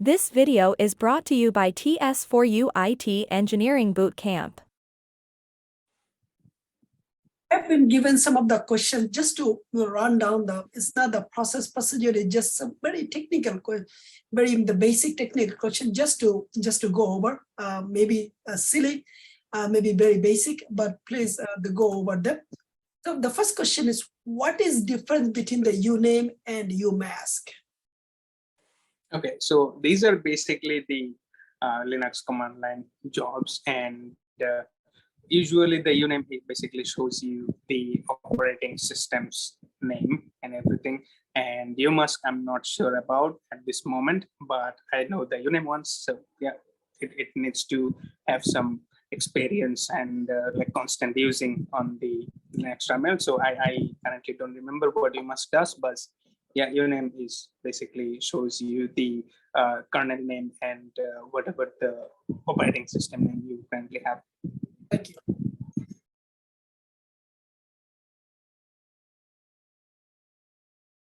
This video is brought to you by TS4U IT Engineering Bootcamp. I've been given some of the questions just to run down it's not the process procedure, it's just some very technical, very the basic technical question just to go over, maybe silly, maybe very basic, but please go over them. So the first question is, what is difference between the Uname and Umask? Okay, so these are basically the Linux command line jobs, and usually the Uname basically shows you the operating system's name and everything. And Umask, I'm not sure about at this moment, but I know the Uname ones. So yeah, it needs to have some experience and like constant using on the Linux terminal. So I currently don't remember what Umask does, but yeah, Uname is basically shows you the kernel name and whatever the operating system name you currently have. Thank you.